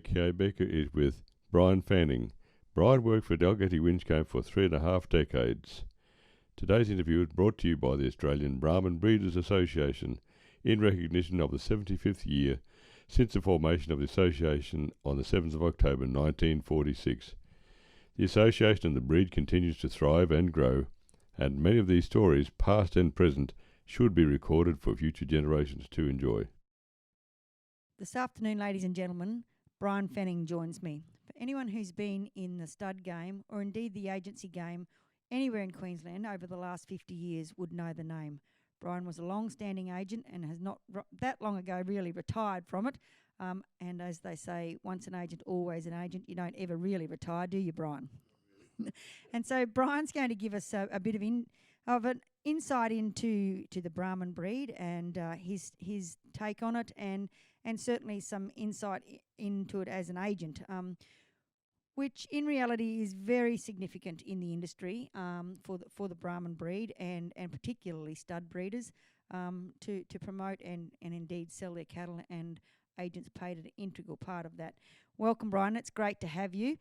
A.K.A. Becker is with Brian Fanning. Brian worked for Dalgety Winchcombe for 3.5 decades. Today's interview is brought to you by the Australian Brahman Breeders Association in recognition of the 75th year since the formation of the association on the 7th of October 1946. The association and the breed continues to thrive and grow, and many of these stories, past and present, should be recorded for future generations to enjoy. This afternoon, ladies and gentlemen, Brian Fanning joins me. For anyone who's been in the stud game, or indeed the agency game, anywhere in Queensland over the last 50 years would know the name. Brian was a long-standing agent and has not that long ago really retired from it. And as they say, once an agent, always an agent. You don't ever really retire, do you, Brian? And so Brian's going to give us a bit of an insight into the Brahman breed and his take on it, and certainly some insight into it as an agent, which in reality is very significant in the industry for the Brahman breed and particularly stud breeders to promote and indeed sell their cattle, and agents played an integral part of that. Welcome, Brian. It's great to have you.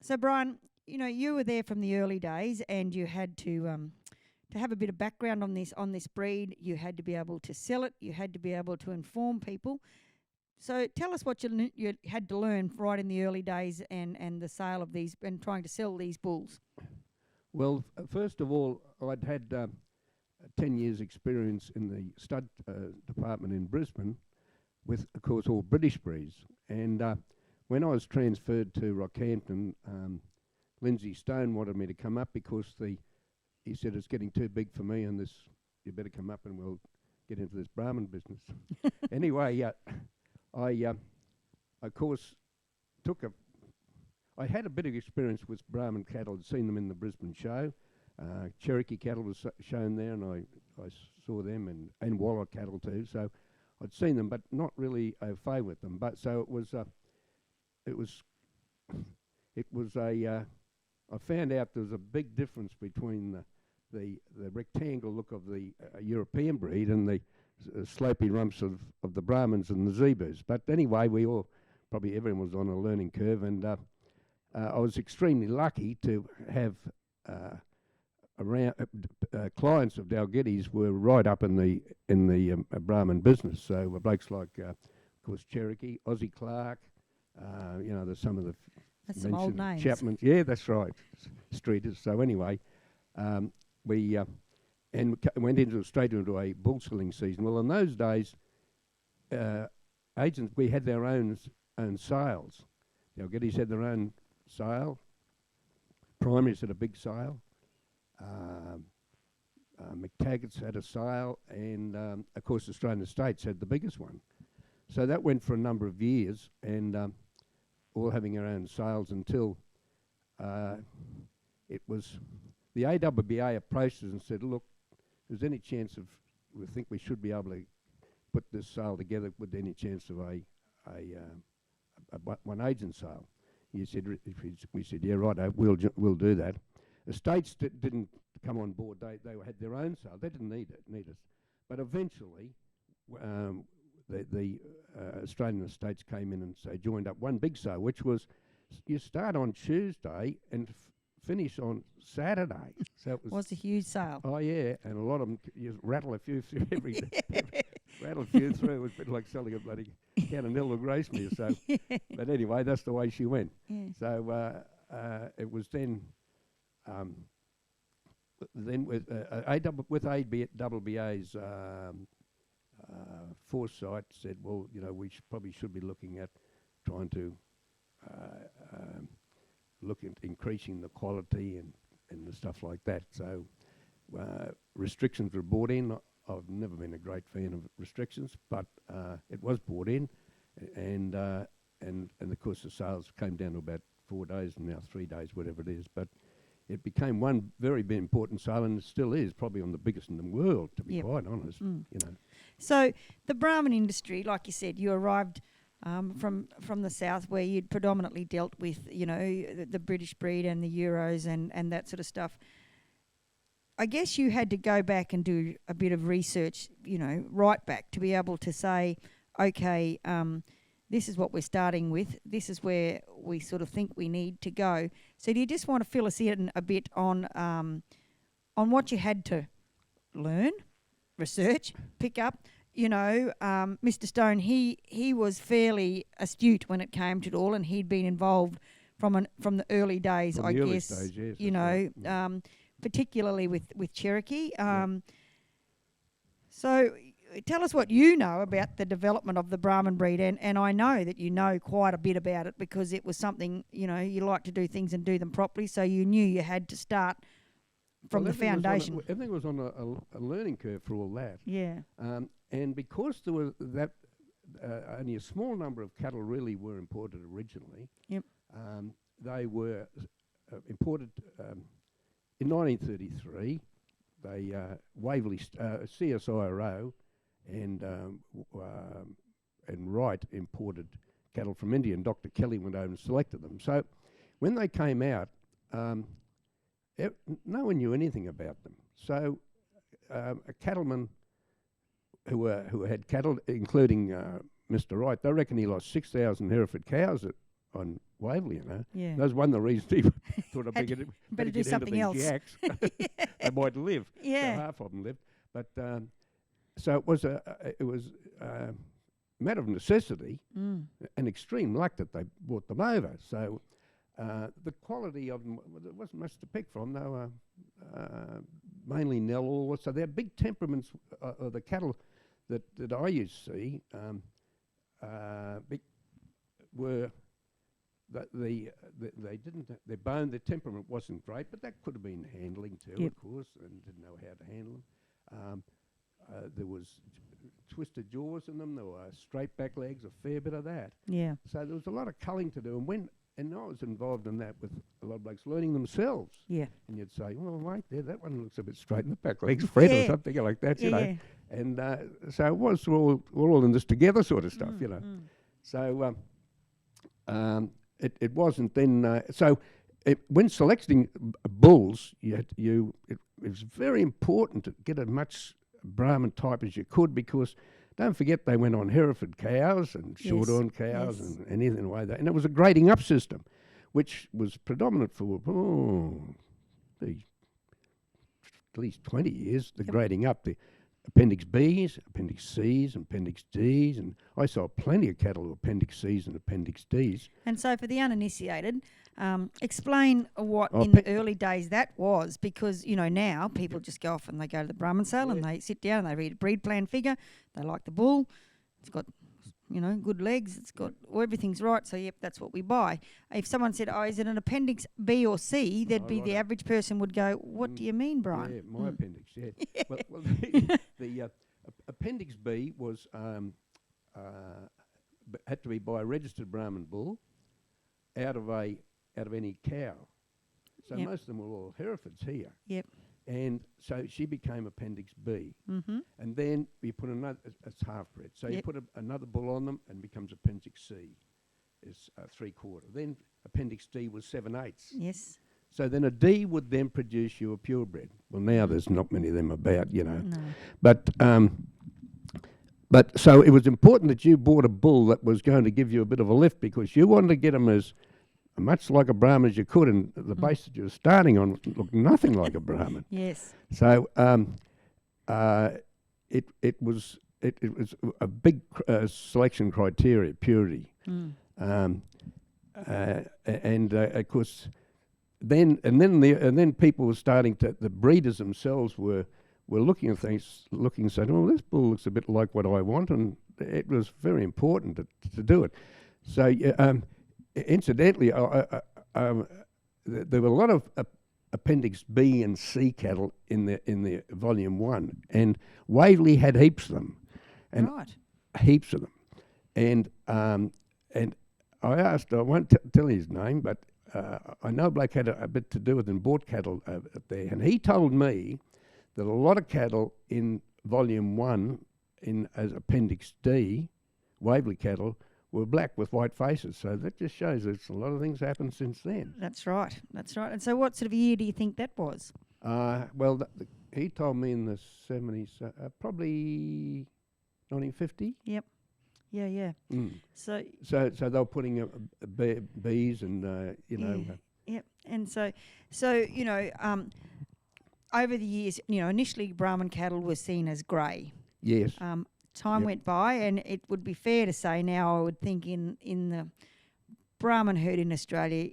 So, Brian, you know, you were there from the early days, and you had to have a bit of background on this breed. You had to be able to sell it. You had to be able to inform people. So tell us what you had to learn right in the early days and the sale of these and trying to sell these bulls. Well, first of all, I'd had 10 years experience in the stud department in Brisbane with, of course, all British breeds. And when I was transferred to Rockhampton, Lindsay Stone wanted me to come up because he said it's getting too big for me, and you better come up and we'll get into this Brahman business. Anyway, I of course I had a bit of experience with Brahman cattle. I'd seen them in the Brisbane show. Cherokee cattle was shown there, and I saw them, and Waller cattle too. So I'd seen them, but not really au fait with them. But so I found out there was a big difference between the rectangle look of the European breed and the slopey rumps of the Brahmans and the Zebus. But anyway, everyone was on a learning curve, and I was extremely lucky to have clients of Dalgety's were right up in the Brahman business. So blokes like, of course, Cherokee, Ozzie Clark. There's some of the that's some old names. Chapman, yeah, that's right, streeters. So anyway, we went straight into a bull selling season. Well, in those days, agents, we had their own sales. Dalgety's had their own sale. Primaries had a big sale. McTaggart's had a sale, and of course, Australian Estates had the biggest one. So that went for a number of years, and all having our own sales until it was the AWBA approached us and said, look, if there's any chance we think we should be able to put this sale together with any chance of a one agent sale. We said, yeah, right, we'll do that. Estates didn't come on board. They had their own sale. They didn't need us. But eventually, the Australian Estates came in and joined up one big sale, which was you start on Tuesday and finish on Saturday. So it was a huge sale. Oh yeah, and a lot of them you rattle a few through every day. Rattle a few through. It was a bit like selling a bloody can of Nilla Gracemere. So, but anyway, that's the way she went. Yeah. So it was then with AWBA's foresight said, well, we probably should be looking at trying to look at increasing the quality and the stuff like that. So restrictions were brought in. I've never been a great fan of restrictions, but it was brought in, and of course the sales came down to about 4 days, and now 3 days, whatever it is. But it became one very big important sale, and it still is probably one of the biggest in the world, to be quite honest. So the Brahman industry, like you said, you arrived from the south, where you'd predominantly dealt with, the British breed and the Euros and that sort of stuff. I guess you had to go back and do a bit of research, right back to be able to say, okay, this is what we're starting with. This is where we sort of think we need to go. So do you just want to fill us in a bit on what you had to learn, research, pick up? You know, Mr. Stone, he was fairly astute when it came to it all, and he'd been involved from the early days, From I the early guess. stage, yes, you that's know, right. particularly with Cherokee. So tell us what you know about the development of the Brahman breed, and I know that you know quite a bit about it because it was something, you know, you like to do things and do them properly, so you knew you had to start from the foundation. Everything was on a learning curve for all that. Yeah. And because there was that, only a small number of cattle really were imported originally. Yep. They were imported in 1933. They Waverley CSIRO and Wright imported cattle from India, and Dr. Kelly went over and selected them. So when they came out, no one knew anything about them. So a cattleman who had cattle, including Mr. Wright, they reckon he lost 6,000 Hereford cows on Waverley, you know. Yeah. That was one of the reasons he thought I'd better do something else. Yaks. They might live. Yeah. So half of them lived. But so it was a matter of necessity and extreme luck that they brought them over. So the quality of them, there wasn't much to pick from. They were mainly Nell, so they're big temperaments of the cattle that I used to see were that they didn't, their temperament wasn't great, but that could have been handling too, of course, and didn't know how to handle them. There was twisted jaws in them, there were straight back legs, a fair bit of that. Yeah. So there was a lot of culling to do, and I was involved in that with a lot of blokes learning themselves. Yeah. And you'd say, well, right there, that one looks a bit straight in the back legs, Fred, or something like that, you know. Yeah. And so it was we're all in this together sort of stuff, you know. So it wasn't then. When selecting bulls, it was very important to get as much Brahman type as you could, because don't forget they went on Hereford cows and Shorthorn cows and anything like that. And it was a grading up system, which was predominant for at least 20 years, the grading up. The Appendix Bs, Appendix Cs, and Appendix Ds, and I saw plenty of cattle with Appendix Cs and Appendix Ds. And so for the uninitiated, explain what in the early days that was, because, you know, now people just go off and they go to the Brahman sale and they sit down and they read a breed plan figure, they like the bull, it's got, you know, good legs, it's got, everything's right, so yep, that's what we buy. If someone said, oh, is it an Appendix B or C, there'd be the average person would go, what do you mean, Brian? Yeah, my appendix, yeah. Well, the Appendix B was had to be by a registered Brahman bull out of any cow. So most of them were all Herefords here. Yep. And so she became Appendix B. And then you put another, it's half-bred. So you put another bull on them and becomes Appendix C, is 3/4. Then Appendix D was 7/8. Yes. So then a D would then produce you a purebred. Well, now there's not many of them about, you know. No. But so it was important that you bought a bull that was going to give you a bit of a lift, because you wanted to get them as much like a Brahman as you could, and the base that you were starting on looked nothing like a Brahman. Yes. So it was a big selection criteria, purity, and of course. Then people were starting to, the breeders themselves were looking at things, and saying, oh, this bull looks a bit like what I want, and it was very important to do it. So incidentally, there were a lot of Appendix B and C cattle in the Volume 1, and Waverley had heaps of them, and heaps of them, and I asked, I won't tell his name, but I know Blake had a bit to do with and bought cattle up there, and he told me that a lot of cattle in Volume 1 as Appendix D, Waverley cattle, were black with white faces. So that just shows that a lot of things happened since then. That's right. And so what sort of year do you think that was? Well, he told me in the 70s, probably 1950. Yep. Yeah, yeah. Mm. So So they were putting bees and yeah. And so over the years, initially Brahman cattle were seen as grey. yes, Time Yep. went by, and it would be fair to say now, I would think in the Brahman herd in Australia,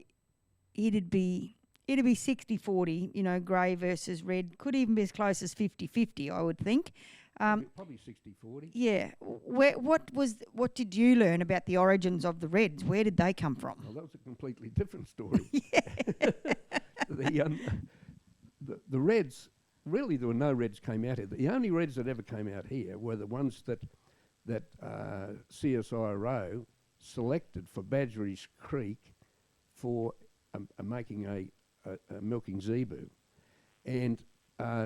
it'd be 60-40, grey versus red. Could even be as close as 50-50, I would think. probably 60-40. Yeah. What did you learn about the origins of the reds? Where did they come from? Well, that was a completely different story. The reds, really there were no reds came out here. The only reds that ever came out here were the ones that CSIRO selected for Badgerys Creek for making a milking zebu. And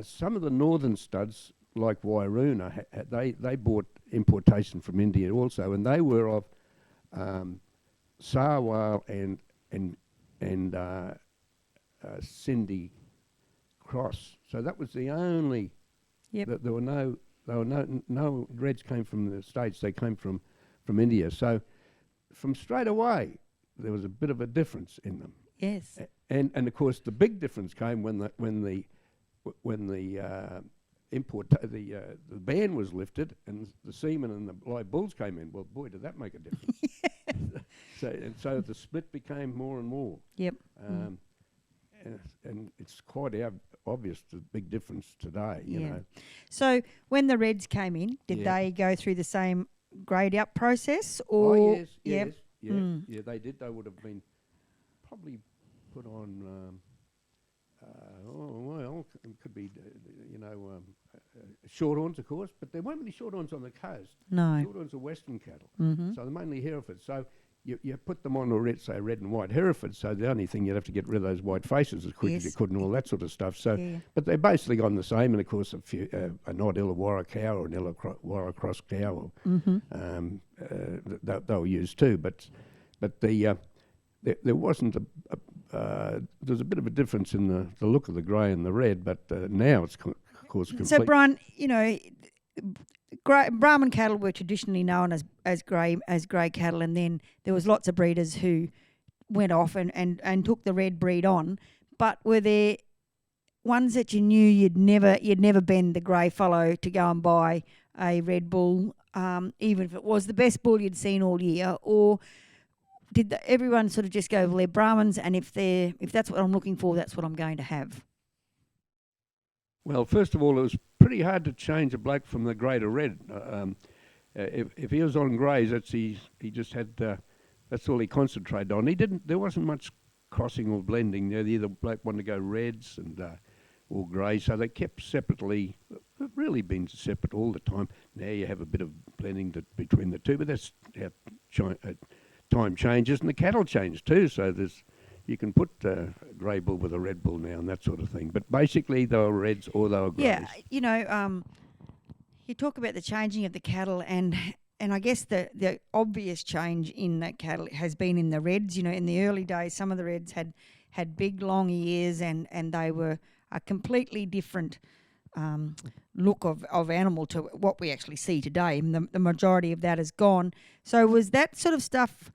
some of the northern studs, like Wairuna, they bought importation from India also, and they were of Sarwar and Sindhi cross. So that was the only. Yep. There were no reds came from the States. They came from India. So from straight away there was a bit of a difference in them. Yes. And of course the big difference came when the ban was lifted and the semen and the live bulls came in. Well, boy, did that make a difference. So the split became more and more. Yep. And it's quite obvious the big difference today, you know. So when the reds came in, did they go through the same grade out process? Or Oh, yes. Mm. Yeah, they did. They would have been probably put on, it could be, shorthorns, of course, but there weren't many shorthorns on the coast. No. Shorthorns are western cattle, Mm-hmm. so they're mainly Herefords. So you put them on a red and white Hereford, so the only thing you'd have to get rid of those white faces as quick as you could and all that sort of stuff. So, but they're basically gone the same, and of course an odd Illawarra cow or an Illawarra cross cow, they'll use too. But there wasn't there's a bit of a difference in the look of the grey and the red, but now it's of course complete. So Brian, Brahman cattle were traditionally known as grey cattle, and then there was lots of breeders who went off and took the red breed on. But were there ones that you knew you'd never bend the grey fellow to go and buy a red bull, even if it was the best bull you'd seen all year, or did everyone sort of just go, well, they're Brahmans, and if that's what I'm looking for, that's what I'm going to have? Well, first of all, it was pretty hard to change a bloke from the grey to red. If he was on greys, he just had that's all he concentrated on. There wasn't much crossing or blending. The bloke wanted to go reds and or greys, so they kept separately. Really been separate all the time. Now you have a bit of blending between the two, but that's how time changes, and the cattle change too. So you can put a grey bull with a red bull now and that sort of thing. But basically they were reds or they were greys. Yeah, you talk about the changing of the cattle, and I guess the obvious change in that cattle has been in the reds. In the early days, some of the reds had big long ears, and they were a completely different look of animal to what we actually see today. And the majority of that is gone. So was that sort of stuff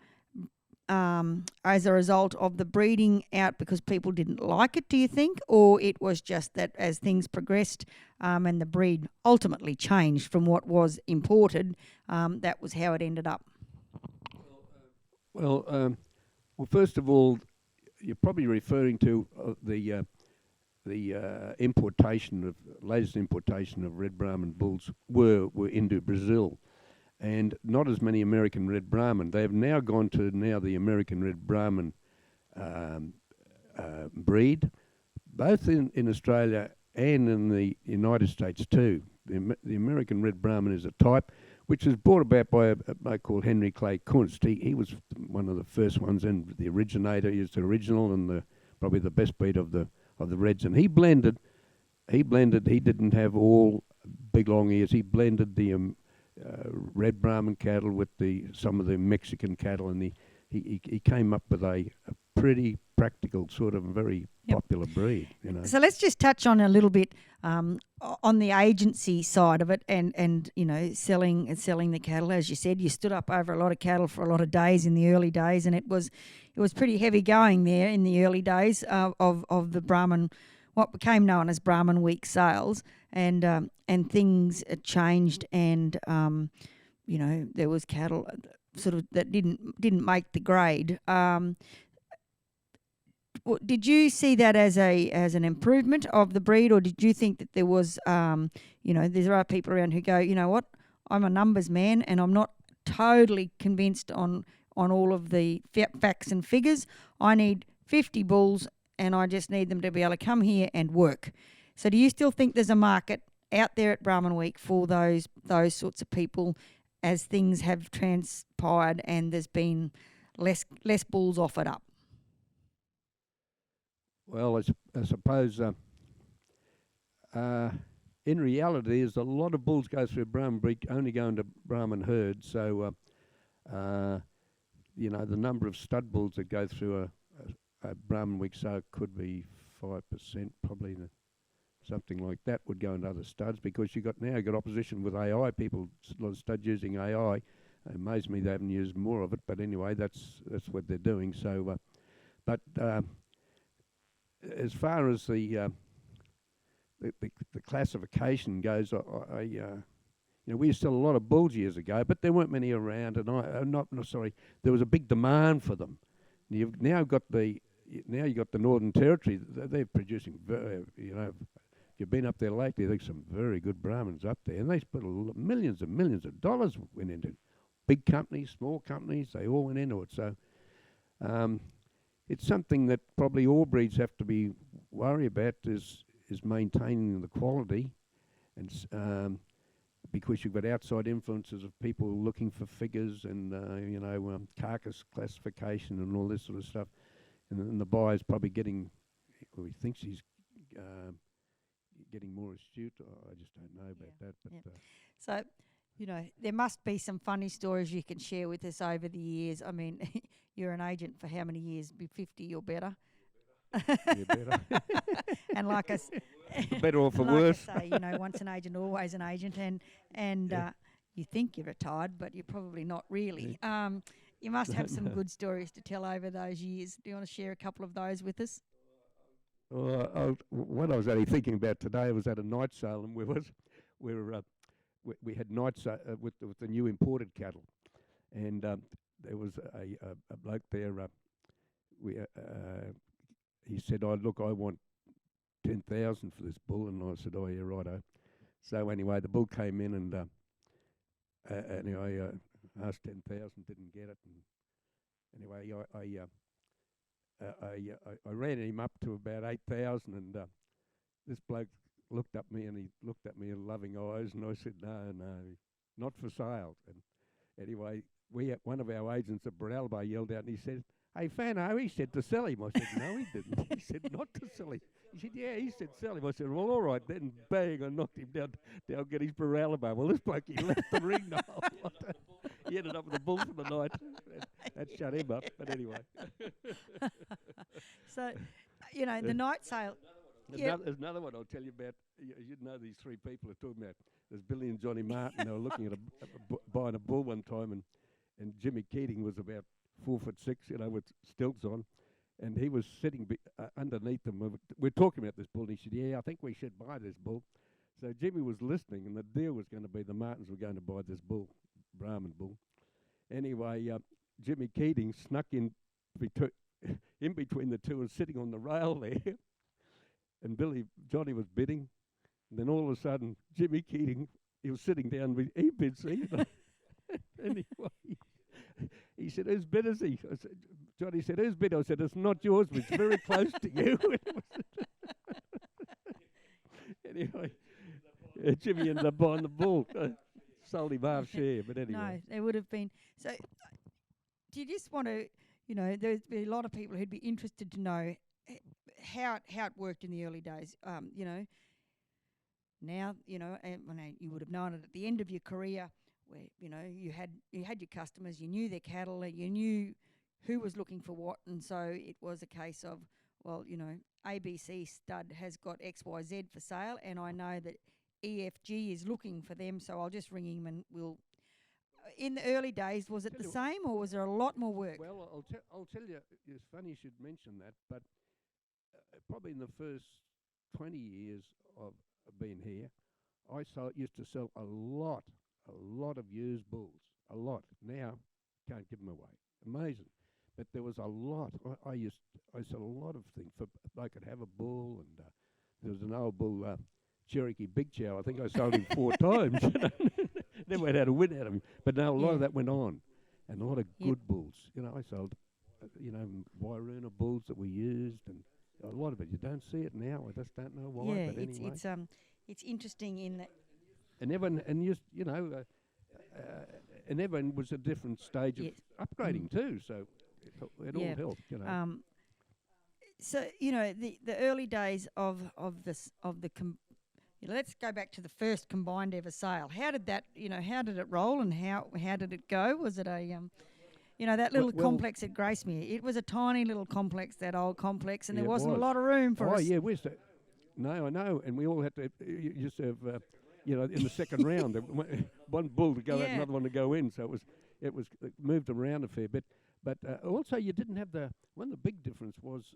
as a result of the breeding out because people didn't like it, do you think? Or it was just that as things progressed and the breed ultimately changed from what was imported, that was how it ended up? Well, first of all, you're probably referring to the latest importation of red Brahman bulls were into Brazil. And not as many American red Brahman. They have now gone to the American red Brahman breed, both in Australia and in the United States too. The American red Brahman is a type which was brought about by a bloke called Henry Clay Kunst. He was one of the first ones and the originator. He was the original and probably the best breed of the reds. And he blended. He didn't have all big long ears. He blended the red Brahman cattle with some of the Mexican cattle, and he came up with a pretty practical, sort of very popular breed, you know. So let's just touch on a little bit on the agency side of it, and you know, selling the cattle. As you said, you stood up over a lot of cattle for a lot of days in the early days, and it was pretty heavy going there in the early days of the Brahman, what became known as Brahman Week sales, and things changed, and you know, there was cattle sort of that didn't make the grade. Did you see that as an improvement of the breed, or did you think that there was, you know, there are people around who go, you know what, I'm a numbers man and I'm not totally convinced on all of the facts and figures. I need 50 bulls and I just need them to be able to come here and work. So do you still think there's a market out there at Brahman Week for those sorts of people as things have transpired and there's been less bulls offered up? Well, I suppose in reality, there's a lot of bulls go through Brahman breed, only going to Brahman herds. So, you know, the number of stud bulls that go through a Brahman week sale could be 5%, probably something like that would go into other studs, because you got opposition with AI. People, a lot of studs using AI. It amazes me they haven't used more of it, but anyway, that's what they're doing. So, as far as the classification goes, you know, we used to sell a lot of bulls years ago, but there weren't many around, and there was a big demand for them. You've now got the Northern Territory. They're producing you know, you've been up there lately. There's some very good Brahmins up there, and they put millions and millions of dollars went into it. Big companies, small companies, they all went into it. So. It's something that probably all breeds have to be worried about is maintaining the quality, and because you've got outside influences of people looking for figures and you know, carcass classification and all this sort of stuff, and the buyer's probably getting, well, he thinks he's getting more astute. I just don't know about that. But so, you know, there must be some funny stories you can share with us over the years. I mean, you're an agent for how many years? Be 50 or better. Yeah, better. And like I better or for like worse. I say, you know, once an agent, always an agent, and you think you're retired, but you're probably not really. You must have some good stories to tell over those years. Do you want to share a couple of those with us? Well, what I was only thinking about today was at a night sale, and we had nights with the new imported cattle, and there was a bloke there. He said, "Oh, look, I want 10,000 for this bull," and I said, "Oh, yeah, righto." So anyway, the bull came in, and anyway, asked 10,000, didn't get it, and anyway, I ran him up to about 8,000, and this bloke looked at me, and he looked at me with loving eyes, and I said, no, not for sale. And anyway, one of our agents at Bralba yelled out, and he said, "Hey, Fano," he said, "to sell him." I said, "No, he didn't." He said, "Not to sell him." He said, "Yeah, he said sell him." I said, "Well, all right then." Bang, I knocked him down get his Bralba. Well, this bloke, he left the ring the whole lot. He ended up with a bull for the night. That shut him up, but anyway. So, you know, the night sale. There's another one I'll tell you about. You'd know these three people are talking about. There's Billy and Johnny Martin. They were looking at buying a bull one time, and Jimmy Keating was about 4'6", you know, with stilts on, and he was sitting underneath them. We're talking about this bull, and he said, "Yeah, I think we should buy this bull." So Jimmy was listening, and the deal was going to be the Martins were going to buy this bull, Brahman bull. Anyway, Jimmy Keating snuck in between the two and sitting on the rail there. And Johnny was bidding. And then all of a sudden, Jimmy Keating, he was sitting down with, he bids, you know. Anyway, he said, "Whose bid is he?" Johnny said, "Whose bid?" I said, "It's not yours, but it's very close to you." Anyway, Jimmy ended up buying the bull. Sold him half share, but anyway. No, there would have been. So, do you just want to, you know, there's be a lot of people who'd be interested to know how it worked in the early days. You know, now, you know, you would have known it at the end of your career, where, you know, you had your customers, you knew their cattle, you knew who was looking for what, and so it was a case of, well, ABC stud has got XYZ for sale, and I know that EFG is looking for them, so I'll just ring him and we'll. In the early days, was it the same, or was there a lot more work? Well, I'll tell you. It's funny you should mention that, but probably in the first 20 years of being here, I used to sell a lot of used bulls, a lot. Now, can't give them away. Amazing. But there was a lot. I sold a lot of things. I could have a bull, and there was an old bull, Cherokee Big Chow. I think I sold him 4 times. Never had a win out of him. But no, a lot of that went on, and a lot of good bulls. I sold, Wairuna bulls that we used, and a lot of it. You don't see it now. I just don't know why. Yeah, but anyway. it's interesting in that. And everyone, and and everyone was a different stage of upgrading too. So it all helped. So the early days of the let's go back to the first combined ever sale. How did that how did it roll, and how did it go? Was it a that little complex at Gracemere? It was a tiny little complex, that old complex, and there wasn't a lot of room for us. Oh yeah, no, I know, and we all had to used to have in the second round one bull to go out, another one to go in. So it moved around a fair bit. But also, you didn't have one of the big difference was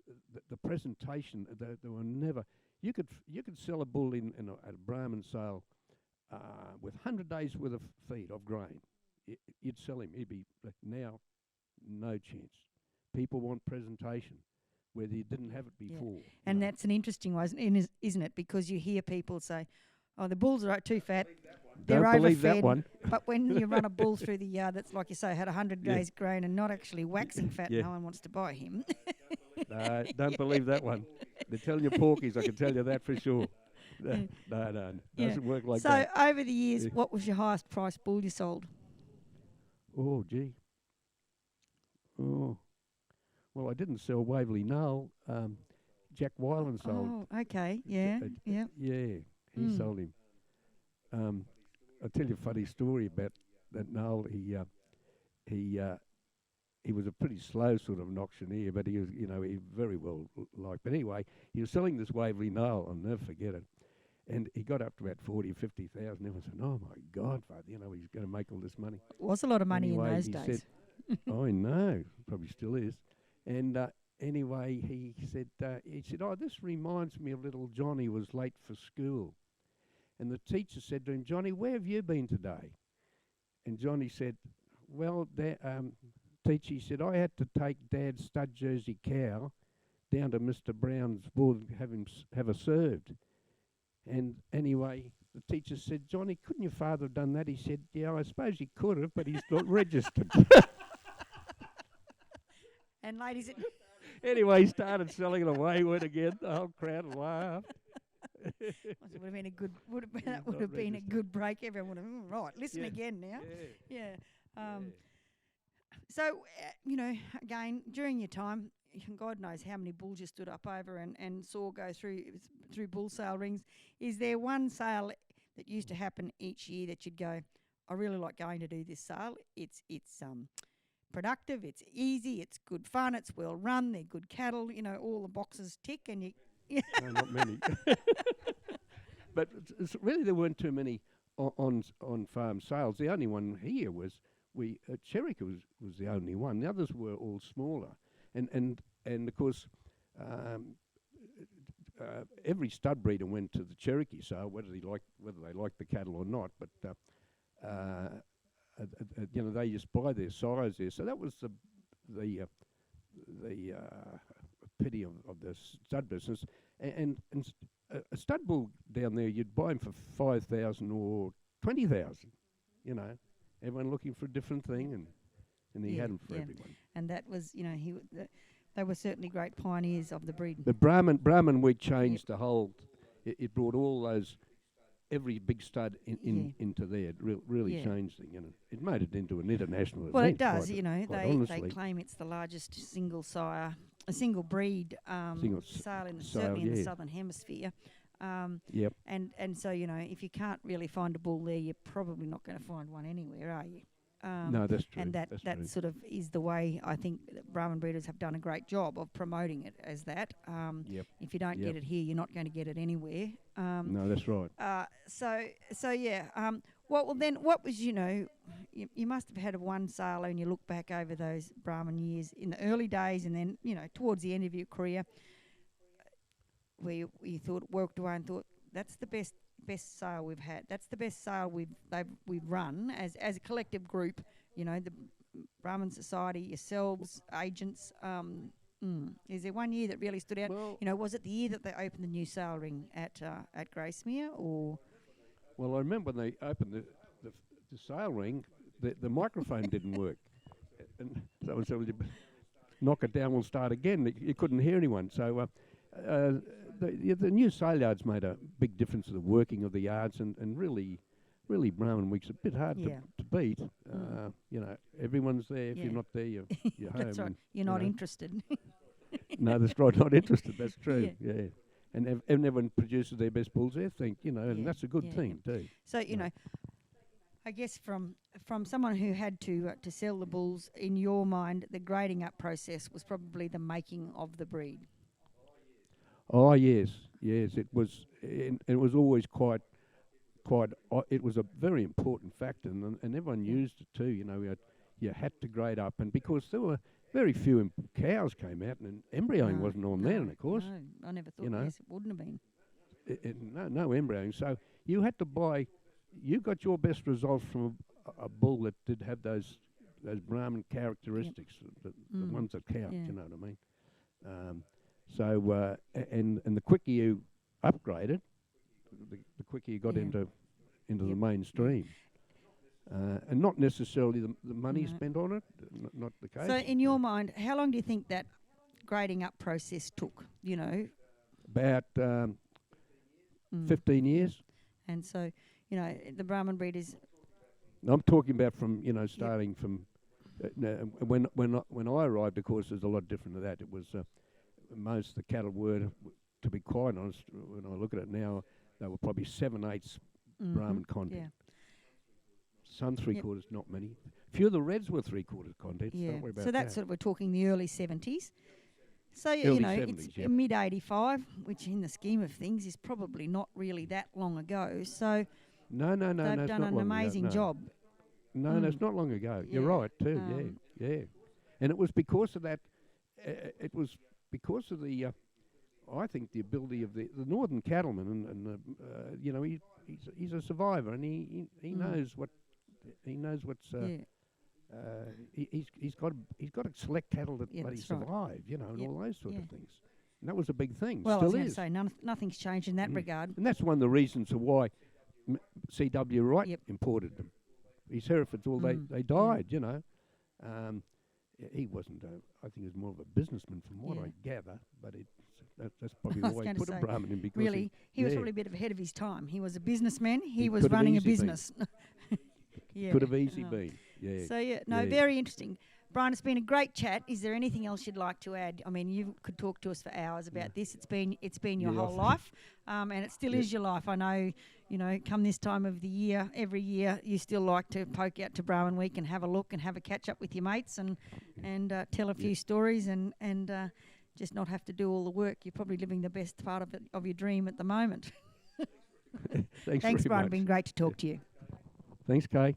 the presentation. There were never. You could sell a bull in at a Brahman sale with 100 days worth of feed of grain. You'd sell him. He'd be now no chance. People want presentation, whether you didn't have it before. And that's an interesting one, isn't it? Because you hear people say, "Oh, the bulls are too fat. They're Don't believe overfed." that one. But when you run a bull through the yard that's, like you say, had 100 days grain and not actually waxing fat, no one wants to buy him. No, don't believe that one. They're telling you porkies, I can tell you that for sure. No, doesn't work like that. So over the years, what was your highest priced bull you sold? Oh, gee. Oh. Well, I didn't sell Waverley Null. Jack Weiland sold. Oh, okay. Yeah. Yeah, he sold him. I'll tell you a funny story about that Null. He was a pretty slow sort of an auctioneer, but he was, he very well liked. But anyway, he was selling this Waverley Null. I'll never forget it. And he got up to about 40 or 50,000. Everyone said, "Oh my God, Father, he's going to make all this money." It was a lot of money anyway, in those he days. Said, I know, probably still is. And anyway, he said, "Oh, this reminds me of little Johnny was late for school." And the teacher said to him, "Johnny, where have you been today?" And Johnny said, "Well, teacher," he said, "I had to take Dad's stud Jersey cow down to Mr. Brown's bull and have her served." And anyway, the teacher said, "Johnny, couldn't your father have done that?" He said, "Yeah, I suppose he could have, but he's not registered." And ladies, anyway, he started selling it away, went again. The whole crowd laughed. It would have been a good. That would have been a good break. Everyone would have right. Listen again now. Yeah. So again, during your time, God knows how many bulls you stood up over and saw go through bull sale rings. Is there one sale that used to happen each year that you'd go, "I really like going to do this sale. It's productive, it's easy, it's good fun, it's well run, they're good cattle, all the boxes tick," and you. No, not many. But really, there weren't too many on farm sales. The only one here was Cherokee was the only one. The others were all smaller, and of course, every stud breeder went to the Cherokee sale, whether they liked the cattle or not. But they just buy their size there. So that was the pity of the stud business. And a stud bull down there, you'd buy him for 5,000 or 20,000. Everyone looking for a different thing, and he had them for everyone. And that was, they were certainly great pioneers of the breed. The Brahman we changed the whole. It brought all those. Every big stud into there. It really changed things. It made it into an international event. Well, it does. They claim it's the largest single breed sale certainly in the southern hemisphere. Yep. And so if you can't really find a bull there, you're probably not going to find one anywhere, are you? No, that's true. And that true. sort of is the way I think that Brahman breeders have done a great job of promoting it as that. Yep. If you don't get it here, you're not going to get it anywhere. No, that's right. So yeah. Well, then, what was, you must have had one sale and you look back over those Brahman years in the early days and then, towards the end of your career, where you thought, walked away and thought, that's the best sale we've had. That's the best sale we've run as a collective group. The Brahman Society, yourselves, agents. Is there one year that really stood out? Well, Was it the year that they opened the new sale ring at Gracemere, or? Well, I remember when they opened the sale ring, the microphone didn't work, and someone said, "Knock it down, we'll start again." You couldn't hear anyone, so. The new sale yards made a big difference to the working of the yards, and really Brahman Week's a bit hard to beat. Everyone's there. If you're not there, you're home. That's right. You're not interested. No, that's right. Not interested. That's true. Yeah. And everyone produces their best bulls there, and that's a good thing too. So I guess from someone who had to sell the bulls, in your mind, the grading up process was probably the making of the breed. Oh yes, it was. It was always quite. It was a very important factor, and everyone used it too. You had to grade up, and because there were very few cows came out, and embryoing wasn't on there, of course. No, I never thought. Yes, it wouldn't have been. No embryoing. So you had to buy. You got your best results from a bull that did have those Brahman characteristics, the ones that count. You know what I mean? So and the quicker you upgraded, the quicker you got into the mainstream, and not necessarily the money spent on it, not the case. So, in your mind, how long do you think that grading up process took? About 15 years. And so, the Brahman breeders. I'm talking about from starting from when I arrived. Of course, there's a lot different to that. It was. Most of the cattle were, to be quite honest, when I look at it now, they were probably 7/8 Brahman content. Yeah. Some 3/4, not many. Few of the reds were 3/4 content. Yeah. Don't worry about so that. Sort of, we're talking the early 70s. So early 70s, it's mid 85, which in the scheme of things is probably not really that long ago. So no, they've done an amazing job. No, it's not long ago. You're right too. Yeah. And it was because of that. It was. Because of the, I think the ability of the northern cattleman, and he's a survivor, and he knows what's he's got to select cattle that survive, and all those sort of things. And that was a big thing. Well, still I was going to say nothing's changed in that regard. And that's one of the reasons why C.W. Wright imported them. His Herefords, they died, He wasn't. I think he was more of a businessman, from what I gather. But that's probably why he put a Brahman in. Because really, he was probably a bit ahead of his time. He was a businessman. He was running a business. Could have easily been. Yeah. So very interesting. Brian, it's been a great chat. Is there anything else you'd like to add? I mean, you could talk to us for hours about this. It's been your whole life, and it still is your life. I know. Come this time of the year, every year, you still like to poke out to Brahman Week and have a look and have a catch up with your mates and tell a few stories and just not have to do all the work. You're probably living the best part of your dream at the moment. Thanks Brian. much. Been great to talk to you. Thanks, Kay.